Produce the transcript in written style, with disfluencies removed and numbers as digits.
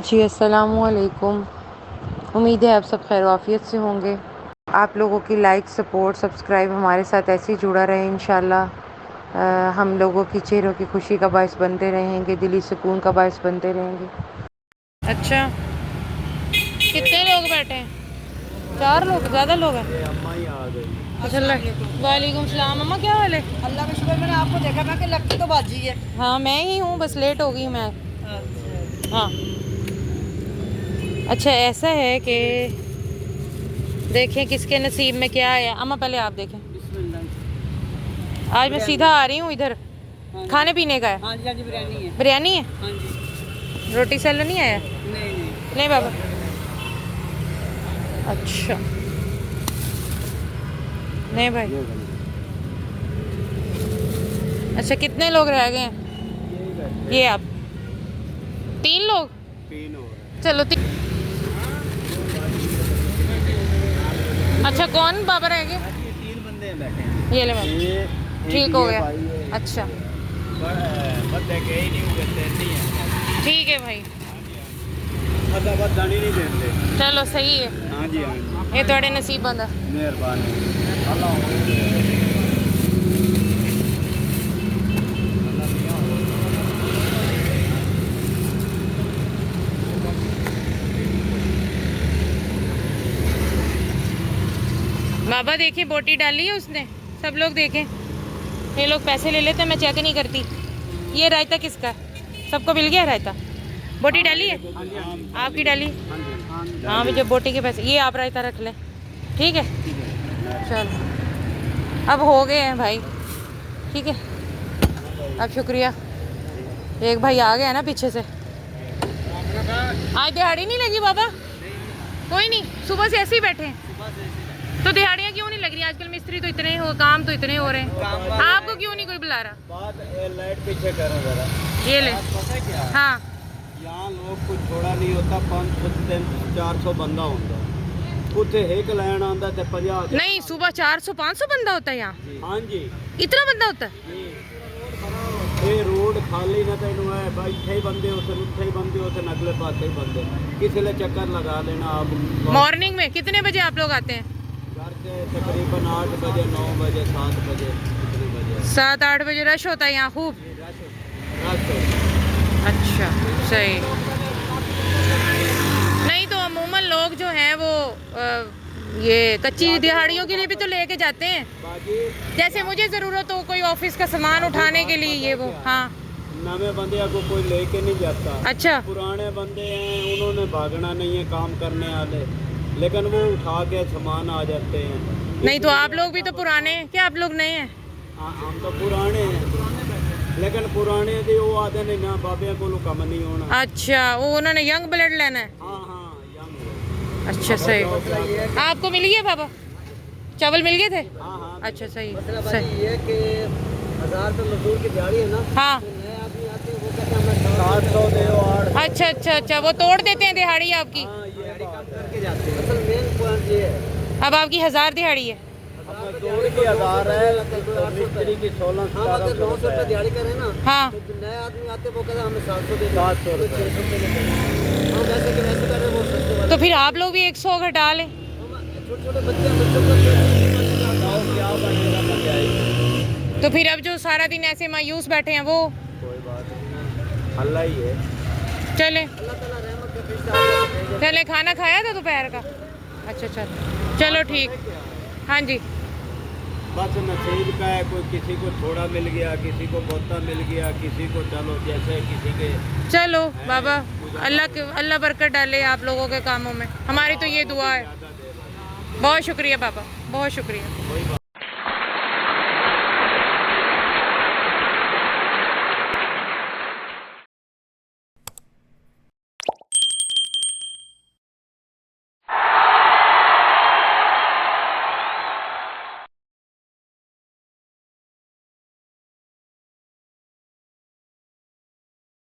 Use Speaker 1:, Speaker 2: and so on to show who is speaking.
Speaker 1: जी अस्सलामुअलैकुम। उम्मीद है आप सब खैर आफियत से होंगे। आप लोगों की लाइक, सपोर्ट, सब्सक्राइब हमारे साथ ऐसे ही जुड़ा रहे इंशाल्लाह। हम लोगों की चेहरों की खुशी का बायस बनते रहेंगे, दिली सुकून का बायस बनते रहेंगे। अच्छा, कितने लोग बैठे हैं? 4 लोग, ज़्यादा लोग हैं।
Speaker 2: अम्मा ही आ गई।
Speaker 1: वालेकुम सलाम। अम्मा क्या हाल है?
Speaker 3: अल्लाह का शुक्र। मैंने आपको देखा मैं कि लगती तो बाजी है।
Speaker 1: हाँ मैं ही हूँ, बस लेट हो गई मैं।
Speaker 3: अच्छा।
Speaker 1: हाँ अच्छा, ऐसा है कि देखें किसके नसीब में क्या है। अम्मा पहले आप देखें। आज मैं सीधा आ रही हूँ इधर। खाने पीने का है।
Speaker 3: हाँ जी, हाँ जी, बिरयानी है।
Speaker 1: बिरयानी है।
Speaker 3: हाँ जी।
Speaker 1: रोटी सैलो नहीं आया?
Speaker 3: नहीं।
Speaker 1: नहीं बाबा। अच्छा नहीं भाई। अच्छा कितने लोग रह गए हैं? ये आप 3 लोग?
Speaker 2: 3 हो
Speaker 1: चलो 3। अच्छा कौन बाबा रह गए?
Speaker 2: 3 बंदे हैं बैठे।
Speaker 1: ये ले बाबा, ठीक हो गया। अच्छा ठीक है भाई,
Speaker 2: नहीं देते।
Speaker 1: चलो सही है।
Speaker 2: हाँ जी, हाँ जी,
Speaker 1: ये थोड़े नसीब बंदा।
Speaker 2: मेहरबानी।
Speaker 1: बाबा देखिए बोटी डाली है उसने, सब लोग देखें। ये लोग पैसे ले लेते हैं, मैं चेक नहीं करती। ये रायता किसका है? सबको मिल गया रायता? बोटी डाली है? आपकी डाली? हाँ जब बोटी के पैसे, ये आप रायता रख लें, ठीक है? चलो अब हो गए हैं भाई, ठीक है। अब शुक्रिया। एक भाई आ गया ना पीछे से। आज दिहाड़ी नहीं लगी बाबा? कोई नहीं, सुबह से ऐसे ही बैठे हैं। तो दिहाड़ियाँ क्यों नहीं लग रही आजकल? मिस्त्री तो इतने हो, काम तो इतने हो रहे हैं, आपको क्यों नहीं कोई बुला रहा?
Speaker 2: लाइट पीछे करो जरा।
Speaker 1: ये ले। हाँ
Speaker 2: यहाँ लोग कुछ छोड़ा नहीं होता। 500-400 बंदा होता। कुछ एक लैन आंदा ते 50।
Speaker 1: नहीं, सुबह 400-500 बंदा होता है यहाँ?
Speaker 2: हाँ जी,
Speaker 1: इतना बंदा होता है?
Speaker 2: ये रोड खाली ना तेन है भाई, इतने ही बंदे होते, उत्थे ही बंदे होते, अगले पास ही बंदे। किसी ले चक्कर लगा लेना आप।
Speaker 1: मॉर्निंग में कितने बजे आप लोग आते हैं?
Speaker 2: घर से तकरीबन 8 बजे, 9 बजे, 7 बजे, कितने बजे?
Speaker 1: 7-8 बजे रश होता है यहाँ खूब?
Speaker 2: रश होता।
Speaker 1: अच्छा सही। नहीं तो अमूमन लोग जो हैं वो ये कच्ची दिहाड़ियों के लिए भी तो लेके जाते हैं। जैसे मुझे ज़रूरत हो कोई ऑफिस का सामान उठाने के लिए, ये वो। हाँ
Speaker 2: नवे बंदे को कोई लेके नहीं जाता।
Speaker 1: अच्छा,
Speaker 2: पुराने बंदे हैं, उन्होंने भागना नहीं है काम करने वाले, लेकिन वो उठा के सामान आ जाते हैं।
Speaker 1: नहीं तो आप लोग भी तो पुराने हैं क्या? आप लोग नए हैं?
Speaker 2: हम तो पुराने हैं, लेकिन पुराने दी वो आते नहीं ना, बाबे को कम नहीं होना।
Speaker 1: अच्छा, वो उन्होंने यंग ब्लड लेना है।
Speaker 2: हाँ,
Speaker 1: अच्छा सही। आपको मिल गया बाबा? चावल मिल गए थे?
Speaker 2: हाँ।
Speaker 1: अच्छा सही
Speaker 3: सही ये कि 1000 रुपये मजदूर की दिहाड़ी है ना।
Speaker 1: हाँ
Speaker 3: तो नए आदमी आते हैं, वो कहते हैं हमें
Speaker 2: 700 दे 8।
Speaker 1: अच्छा, वो तोड़ देते हैं दिहाड़ी आपकी?
Speaker 3: दिहाड़ी काम करके जाते हैं। असल मेन पॉइंट ये है।
Speaker 1: अब आपकी 1000 दिहाड़ी है?
Speaker 2: मजदूर की 1000 है, मिस्त्री की 16-1700
Speaker 3: रुपये दिहाड़ी करें ना।
Speaker 1: हाँ
Speaker 3: तो जो नए आदमी आते हैं वो कहते हैं हमें 700 दे, 600 रुपये। हम वैसे के वैसे कर रहे हैं, वो सस्ते वाले।
Speaker 1: तो फिर आप लोग भी 100 घटा लें।
Speaker 3: छोटे बच्चे हैं, बच्चों को
Speaker 2: क्या बनेगा?
Speaker 1: तो फिर अब जो सारा दिन ऐसे मायूस बैठे हैं वो?
Speaker 2: कोई बात नहीं, अल्लाह ही है।
Speaker 1: चले
Speaker 3: अल्लाह ताला रहमत का फरिश्ता।
Speaker 1: चले, खाना खाया था दोपहर का? अच्छा चलो ठीक। हाँ जी
Speaker 2: बस नसीब का है, कोई किसी को थोड़ा मिल गया, किसी को बहुता मिल गया, किसी को चलो जैसे किसी के।
Speaker 1: चलो बाबा, अल्लाह बरकत डाले आप लोगों के कामों में। हमारी तो ये दुआ है। बहुत शुक्रिया बाबा, बहुत शुक्रिया।